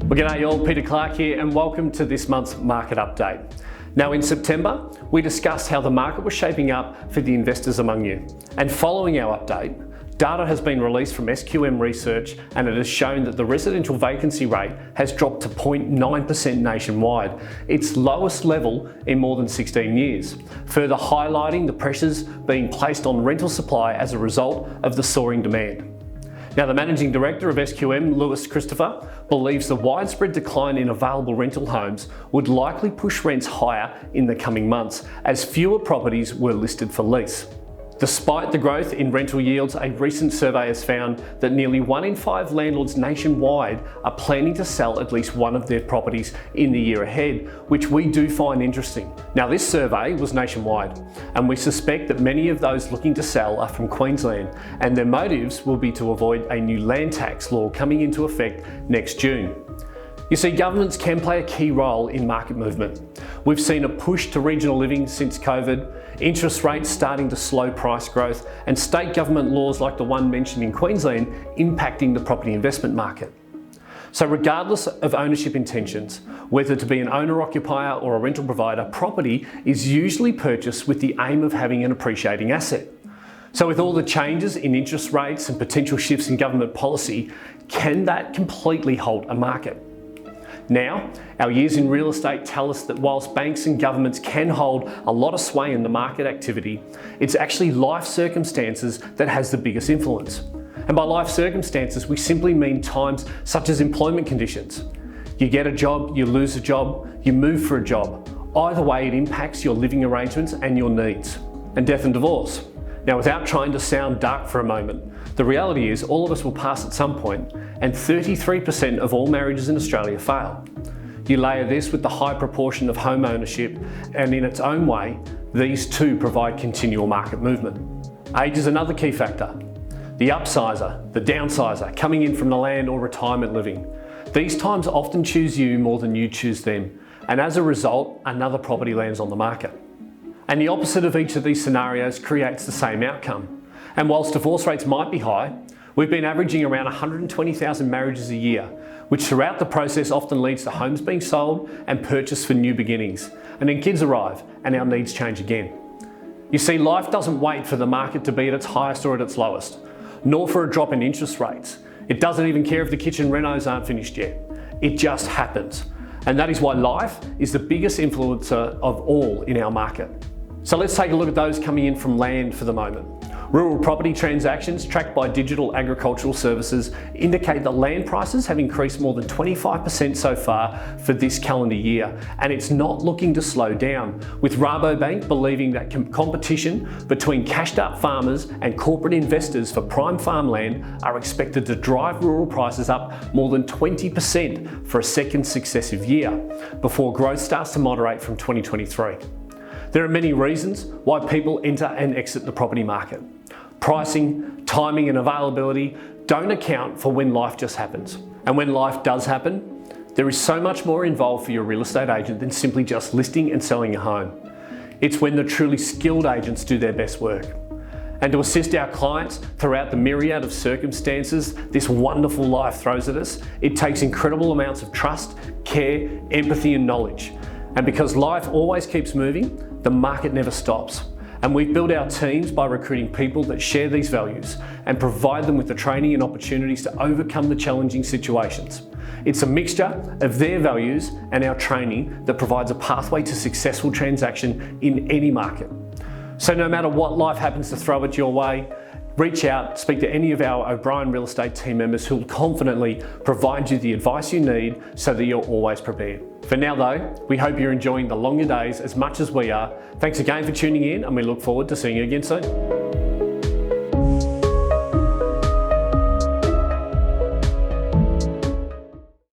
Well, g'day all, Peter Clark here, and welcome to this month's market update. Now, in September, we discussed how the market was shaping up for the investors among you. And following our update, data has been released from SQM Research, and it has shown that the residential vacancy rate has dropped to 0.9% nationwide, its lowest level in more than 16 years, further highlighting the pressures being placed on rental supply as a result of the soaring demand. Now, the Managing Director of SQM, Lewis Christopher, believes the widespread decline in available rental homes would likely push rents higher in the coming months, as fewer properties were listed for lease. Despite the growth in rental yields, a recent survey has found that nearly 1 in 5 landlords nationwide are planning to sell at least one of their properties in the year ahead, which we do find interesting. Now, this survey was nationwide, and we suspect that many of those looking to sell are from Queensland, and their motives will be to avoid a new land tax law coming into effect next June. You see, governments can play a key role in market movement. We've seen a push to regional living since COVID, interest rates starting to slow price growth, and state government laws like the one mentioned in Queensland impacting the property investment market. So regardless of ownership intentions, whether to be an owner-occupier or a rental provider, property is usually purchased with the aim of having an appreciating asset. So with all the changes in interest rates and potential shifts in government policy, can that completely halt a market? Now, our years in real estate tell us that whilst banks and governments can hold a lot of sway in the market activity, it's actually life circumstances that has the biggest influence. And by life circumstances, we simply mean times such as employment conditions. You get a job, you lose a job, you move for a job. Either way, it impacts your living arrangements and your needs. And death and divorce. Now, without trying to sound dark for a moment, the reality is all of us will pass at some point, and 33% of all marriages in Australia fail. You layer this with the high proportion of home ownership, and in its own way, these two provide continual market movement. Age is another key factor. The upsizer, the downsizer, coming in from the land or retirement living. These times often choose you more than you choose them, and as a result, another property lands on the market. And the opposite of each of these scenarios creates the same outcome. And whilst divorce rates might be high, we've been averaging around 120,000 marriages a year, which throughout the process often leads to homes being sold and purchased for new beginnings. And then kids arrive and our needs change again. You see, life doesn't wait for the market to be at its highest or at its lowest, nor for a drop in interest rates. It doesn't even care if the kitchen renos aren't finished yet. It just happens. And that is why life is the biggest influencer of all in our market. So let's take a look at those coming in from land for the moment. Rural property transactions tracked by Digital Agricultural Services indicate that land prices have increased more than 25% so far for this calendar year, and it's not looking to slow down, with Rabobank believing that competition between cashed-up farmers and corporate investors for prime farmland are expected to drive rural prices up more than 20% for a second successive year, before growth starts to moderate from 2023. There are many reasons why people enter and exit the property market. Pricing, timing and availability don't account for when life just happens. And when life does happen, there is so much more involved for your real estate agent than simply just listing and selling a home. It's when the truly skilled agents do their best work. And to assist our clients throughout the myriad of circumstances this wonderful life throws at us, it takes incredible amounts of trust, care, empathy and knowledge. And because life always keeps moving, the market never stops. And we've built our teams by recruiting people that share these values and provide them with the training and opportunities to overcome the challenging situations. It's a mixture of their values and our training that provides a pathway to successful transaction in any market. So no matter what life happens to throw it your way, reach out, speak to any of our O'Brien Real Estate team members who will confidently provide you the advice you need so that you're always prepared. For now though, we hope you're enjoying the longer days as much as we are. Thanks again for tuning in, and we look forward to seeing you again soon.